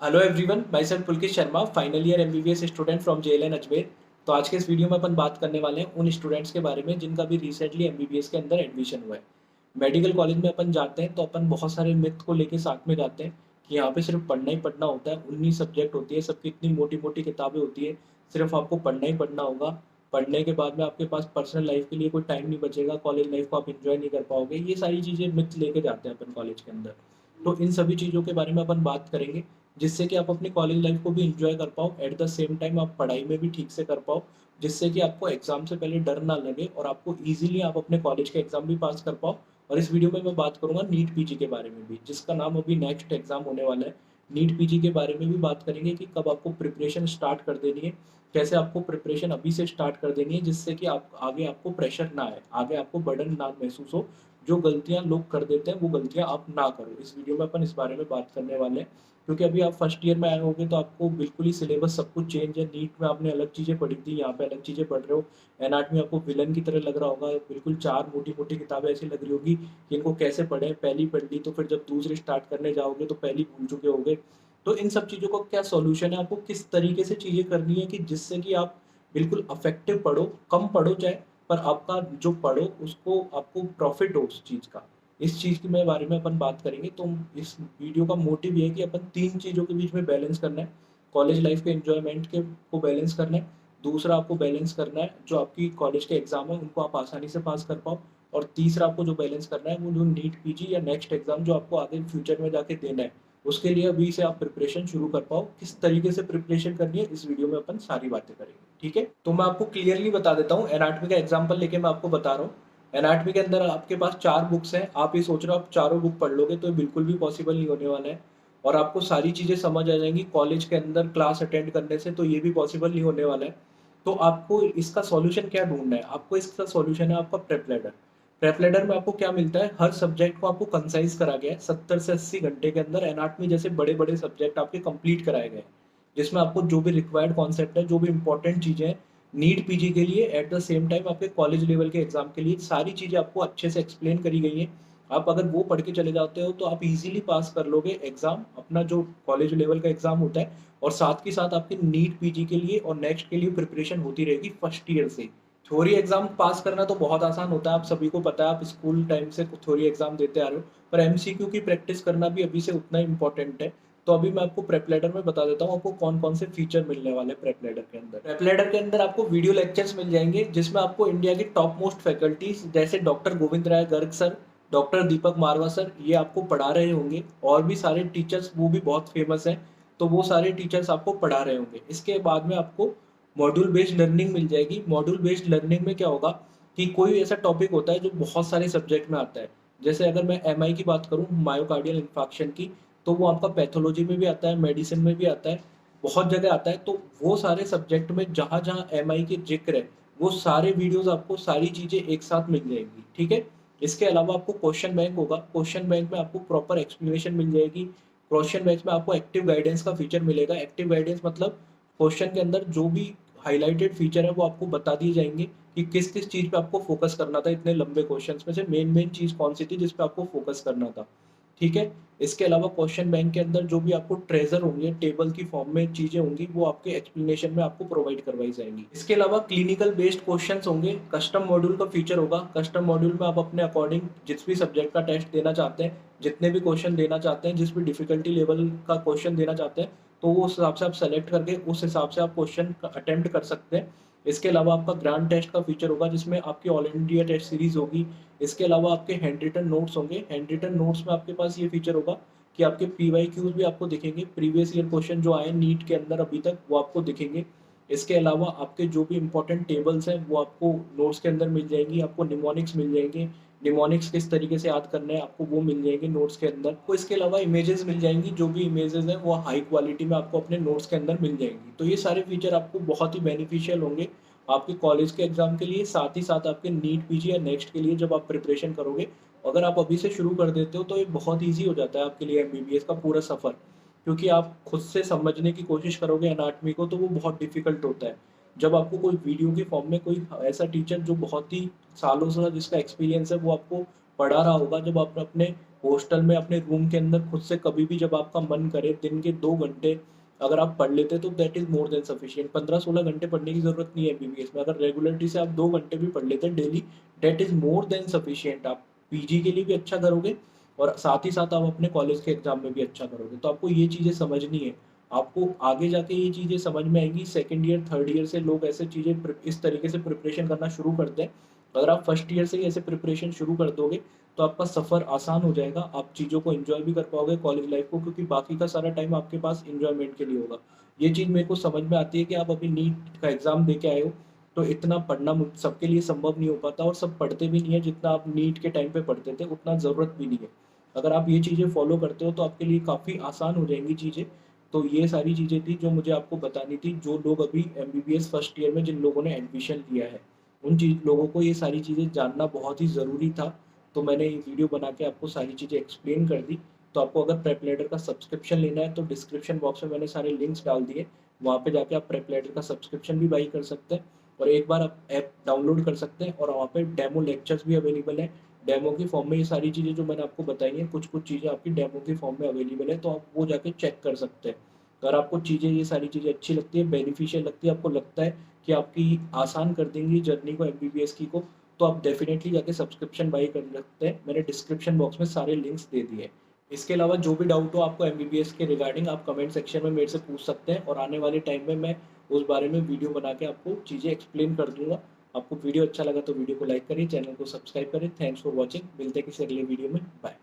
Hello everyone, my self Pulkit Sharma, final year MBBS student from JLN Ajmer. तो आज के इस वीडियो में अपन बात करने वाले हैं उन स्टूडेंट्स के बारे में जिनका भी रिसेंटली एमबीबीएस के अंदर एडमिशन हुआ है। मेडिकल कॉलेज में अपन जाते हैं तो अपन बहुत सारे मिथ को लेके साथ में जाते हैं कि यहाँ पे सिर्फ पढ़ना ही पढ़ना होता है, 19 सब्जेक्ट होती है, सबकी इतनी मोटी मोटी किताबें होती है, सिर्फ आपको पढ़ना ही पढ़ना होगा। पढ़ने के बाद में आपके पास पर्सनल लाइफ के लिए कोई टाइम नहीं बचेगा, कॉलेज लाइफ को आप इंजॉय नहीं कर पाओगे। ये सारी चीज़ें मिथ लेके जाते हैं अपन कॉलेज के अंदर। तो इन सभी चीज़ों के बारे में अपन बात करेंगे जिससे कि आप अपनी कॉलेज लाइफ को भी इंजॉय कर पाओ, एट द सेम टाइम आप पढ़ाई में भी ठीक से कर पाओ, जिससे कि आपको एग्जाम से पहले डर ना लगे और आपको इजीली आप अपने कॉलेज के एग्जाम भी पास कर पाओ। और इस वीडियो में मैं बात करूंगा नीट पीजी के बारे में भी, जिसका नाम अभी नेक्स्ट एग्जाम होने वाला है। नीट पीजी के बारे में भी बात करेंगे कि कब आपको प्रिपरेशन स्टार्ट कर देनी है, कैसे आपको प्रिपरेशन अभी से स्टार्ट कर देनी है, जिससे कि आप आगे आपको प्रेशर ना आए, आगे आपको बर्डन ना महसूस हो। जो गलतियां लोग कर देते हैं वो गलतियां आप ना करो। इस वीडियो में अपन इस बारे में बात करने वाले हैं, क्योंकि अभी आप फर्स्ट ईयर में आए होंगे तो आपको बिल्कुल ही सिलेबस सब कुछ चेंज है। नीट में आपने अलग चीज़ें पढ़ी थी, यहाँ पे अलग चीज़ें पढ़ रहे हो। एनाटमी आपको विलन की तरह लग रहा होगा, बिल्कुल चार मोटी मोटी किताबें ऐसी लग रही होगी कि इनको कैसे पढ़ें, पहली पढ़ ली तो फिर जब दूसरी स्टार्ट करने जाओगे तो पहली भूल चुके होगे। तो इन सब चीज़ों का क्या सॉल्यूशन है, आपको किस तरीके से चीज़ें करनी है कि जिससे कि आप बिल्कुल अफेक्टिव पढ़ो, कम पढ़ो चाहे, पर आपका जो पढ़ो उसको आपको प्रॉफिट हो उस चीज़ का। इस चीज़ के में बारे में अपन बात करेंगे। तो इस वीडियो का मोटिव ये है कि अपन तीन चीज़ों के बीच में बैलेंस करना है। कॉलेज लाइफ के एंजॉयमेंट के को बैलेंस करना है, दूसरा आपको बैलेंस करना है जो आपकी कॉलेज के एग्जाम है उनको आप आसानी से पास कर पाओ, और तीसरा आपको जो बैलेंस करना है वो जो नीट पीजी या नेक्स्ट एग्जाम जो आपको आगे फ्यूचर में जाके देना है, उसके लिए अभी से आप प्रिपरेशन शुरू कर पाओ। किस तरीके से प्रिपरेशन करनी है इस वीडियो में अपन सारी बातें करेंगे, ठीक है। तो मैं आपको क्लियरली बता देता हूँ, एनाटॉमी का एग्जाम्पल लेके मैं आपको बता रहा हूँ। एनाटॉमी के अंदर आपके पास चार बुक्स हैं, आप ये सोच रहे हो आप चारों बुक पढ़ लोगे, तो ये बिल्कुल भी पॉसिबल नहीं होने वाला है। और आपको सारी चीज़ें समझ आ जाएंगी कॉलेज के अंदर क्लास अटेंड करने से, तो ये भी पॉसिबल नहीं होने वाला है। तो आपको इसका सॉल्यूशन क्या ढूंढना है, आपको इसका सॉल्यूशन है आपका प्रेप लेडर। प्रेप लेडर में आपको क्या मिलता है, हर सब्जेक्ट को आपको कंसाइज करा गया है, 70 से 80 घंटे के अंदर एनाटॉमी जैसे बड़े बड़े सब्जेक्ट आपके कंप्लीट कराए गए हैं, जिसमें आपको जो भी रिक्वायर्ड कॉन्सेप्ट है, जो भी इंपॉर्टेंट चीज़ें हैं नीट पीजी के लिए, एट द सेम टाइम आपके कॉलेज लेवल के एग्जाम के लिए, सारी चीज़ें आपको अच्छे से एक्सप्लेन करी गई हैं। आप अगर वो पढ़ के चले जाते हो तो आप इजीली पास कर लोगे एग्जाम, अपना जो कॉलेज लेवल का एग्जाम होता है। और साथ के साथ आपके नीट पीजी के लिए और नेक्स्ट के लिए प्रिपरेशन होती रहेगी फर्स्ट ईयर से। थ्योरी एग्जाम पास करना तो बहुत आसान होता है, आप सभी को पता है, आप स्कूल टाइम से थ्योरी एग्जाम देते आ रहे हो, पर एमसीक्यू की प्रैक्टिस करना भी अभी से उतना ही इंपॉर्टेंट है। तो अभी मैं आपको प्रेप लेडर में बता देता हूँ आपको कौन कौन से फीचर मिलने वाले हैं प्रेप लेडर के अंदर। प्रेप लेडर के अंदर आपको वीडियो लेक्चर्स मिल जाएंगे, जिसमें आपको इंडिया की टॉप मोस्ट फैकल्टीज जैसे डॉक्टर गोविंद राय गर्ग सर, डॉक्टर दीपक मारवा सर, ये आपको पढ़ा रहे होंगे। और भी सारे टीचर्स वो भी बहुत फेमस हैं, तो वो सारे टीचर्स आपको पढ़ा रहे होंगे। इसके बाद में आपको मॉड्यूल बेस्ड लर्निंग मिल जाएगी। मॉड्यूल बेस्ड लर्निंग में क्या होगा कि कोई ऐसा टॉपिक होता है जो बहुत सारे सब्जेक्ट में आता है। जैसे अगर मैं एमआई की बात करूँ, मायोकार्डियल इन्फार्क्शन की, तो वो आपका पैथोलॉजी में भी आता है, मेडिसिन में भी आता है, बहुत जगह आता है। तो वो सारे सब्जेक्ट में जहाँ जहाँ एमआई के जिक्र है, वो सारे वीडियोस आपको सारी चीज़ें एक साथ मिल जाएंगी, ठीक है। इसके अलावा आपको क्वेश्चन बैंक होगा, क्वेश्चन बैंक में आपको प्रॉपर एक्सप्लेनेशन मिल जाएगी। क्वेश्चन बैंक में आपको एक्टिव गाइडेंस का फीचर मिलेगा। एक्टिव गाइडेंस मतलब क्वेश्चन के अंदर जो भी हाईलाइटेड फीचर है वो आपको बता दिए जाएंगे कि किस किस चीज़ पे आपको फोकस करना था, इतने लंबे क्वेश्चंस में से मेन मेन चीज़ कौन सी थी जिस पे आपको फोकस करना था, ठीक है। इसके अलावा क्वेश्चन बैंक के अंदर जो भी आपको ट्रेजर होंगे, टेबल की फॉर्म में चीजें होंगी, वो आपके एक्सप्लेनेशन में आपको प्रोवाइड करवाई जाएंगी। इसके अलावा क्लिनिकल बेस्ड क्वेश्चंस होंगे। कस्टम मॉड्यूल का फीचर होगा। कस्टम मॉड्यूल में आप अपने अकॉर्डिंग जिस भी सब्जेक्ट का टेस्ट देना चाहते हैं, जितने भी क्वेश्चन देना चाहते हैं, जिस भी डिफिकल्टी लेवल का क्वेश्चन देना चाहते हैं, तो वो उस हिसाब से आप सेलेक्ट करके उस हिसाब से आप क्वेश्चन अटेम्प्ट कर सकते हैं। इसके अलावा आपका ग्रांड टेस्ट का फीचर होगा, जिसमें आपकी ऑल इंडिया टेस्ट सीरीज होगी। इसके अलावा आपके हैंड रिटन नोट्स होंगे। हैंड रिटन नोट्स में आपके पास ये फीचर होगा कि आपके पीवाई क्यूज भी आपको दिखेंगे, प्रीवियस ईयर क्वेश्चन जो आए नीट के अंदर अभी तक वो आपको दिखेंगे। इसके अलावा आपके जो भी इंपॉर्टेंट टेबल्स हैं वो आपको नोट्स के अंदर मिल जाएंगी। आपको निमोनिक्स मिल जाएंगे, निमोनिक्स किस तरीके से याद करना है आपको वो मिल जाएंगे नोट्स के अंदर। तो इसके अलावा इमेजेस मिल जाएंगी, जो भी इमेजेस हैं वो हाई क्वालिटी में आपको अपने नोट्स के अंदर मिल जाएंगी। तो ये सारे फीचर आपको बहुत ही बेनिफिशियल होंगे आपके कॉलेज के एग्जाम के लिए, साथ ही साथ आपके नीट पीजी या नेक्स्ट के लिए जब आप प्रिपरेशन करोगे। अगर आप अभी से शुरू कर देते हो तो ये बहुत ईजी हो जाता है आपके लिए एमबीबीएस का पूरा सफ़र, क्योंकि आप खुद से समझने की कोशिश करोगे एनाटॉमी को तो वो बहुत डिफिकल्ट होता है। जब आपको कोई वीडियो की फॉर्म में कोई ऐसा टीचर जो बहुत ही सालों से जिसका एक्सपीरियंस है वो आपको पढ़ा रहा होगा, जब आप अपने हॉस्टल में अपने रूम के अंदर खुद से कभी भी जब आपका मन करे दिन के 2 घंटे अगर आप पढ़ लेते तो that is more than sufficient. 15-16 घंटे पढ़ने की ज़रूरत नहीं है एमबीबीएस में। अगर रेगुलरिटी से आप 2 घंटे भी पढ़ लेते हैं daily, that is more than sufficient. आप पीजी के लिए भी अच्छा करोगे और साथ ही साथ आप अपने कॉलेज के एग्ज़ाम में भी अच्छा करोगे। तो आपको ये चीज़ें समझनी है। आपको आगे जाके ये चीज़ें समझ में आएँगी। सेकंड ईयर, थर्ड ईयर से लोग ऐसे चीज़ें इस तरीके से प्रिपरेशन करना शुरू करते हैं। अगर आप फर्स्ट ईयर से ही ऐसे प्रिपरेशन शुरू कर दोगे तो आपका सफ़र आसान हो जाएगा। आप चीज़ों को एन्जॉय भी कर पाओगे कॉलेज लाइफ़ को, क्योंकि बाकी का सारा टाइम आपके पास एन्जॉयमेंट के लिए होगा। ये चीज़ मेरे को समझ में आती है कि आप अभी नीट का एग्ज़ाम दे के आए हो, तो इतना पढ़ना मुझ सबके लिए संभव नहीं हो पाता और सब पढ़ते भी नहीं है जितना आप नीट के टाइम पे पढ़ते थे, उतना ज़रूरत भी नहीं है। अगर आप ये चीज़ें फ़ॉलो करते हो तो आपके लिए काफ़ी आसान हो जाएँगी चीज़ें। तो ये सारी चीज़ें थी जो मुझे आपको बतानी थी, जो लोग अभी एमबीबीएस फर्स्ट ईयर में जिन लोगों ने एडमिशन लिया है, उन चीज़ लोगों को ये सारी चीज़ें जानना बहुत ही ज़रूरी था। तो मैंने ये वीडियो बना के आपको सारी चीज़ें एक्सप्लेन कर दी। तो आपको अगर प्रेप लेटर का सब्सक्रिप्शन लेना है तो डिस्क्रिप्शन बॉक्स में मैंने सारे लिंक्स डाल दिए। वहाँ पे जाके आप प्रेप लेटर का सब्सक्रिप्शन भी बाई कर सकते हैं और एक बार आप ऐप डाउनलोड कर सकते हैं और वहाँ पे डेमो लेक्चर्स भी अवेलेबल हैं। डेमो की फॉर्म में ये सारी चीज़ें जो मैंने आपको बताई हैं, कुछ-कुछ चीज़ें आपकी डेमो की फॉर्म में अवेलेबल है, तो आप वो जाके चेक कर सकते हैं। अगर आपको चीज़ें ये सारी चीज़ें अच्छी लगती है, बेनिफिशियल लगती है, आपको लगता है कि आपकी आसान कर देंगी जर्नी को एमबीबीएस की को, तो आप डेफ़िनेटली जाके सब्सक्रिप्शन बाय कर सकते हैं। मैंने डिस्क्रिप्शन बॉक्स में सारे लिंक्स दे दिए हैं। इसके अलावा जो भी डाउट हो आपको एमबीबीएस के रिगार्डिंग आप कमेंट सेक्शन में मेरे से पूछ सकते हैं और आने वाले टाइम में मैं उस बारे में वीडियो बना के आपको चीज़ें एक्सप्लेन कर दूँगा। आपको वीडियो अच्छा लगा तो वीडियो को लाइक करिए, चैनल को सब्सक्राइब करें। Thanks for watching. मिलते हैं किसी अगले वीडियो में। बाय।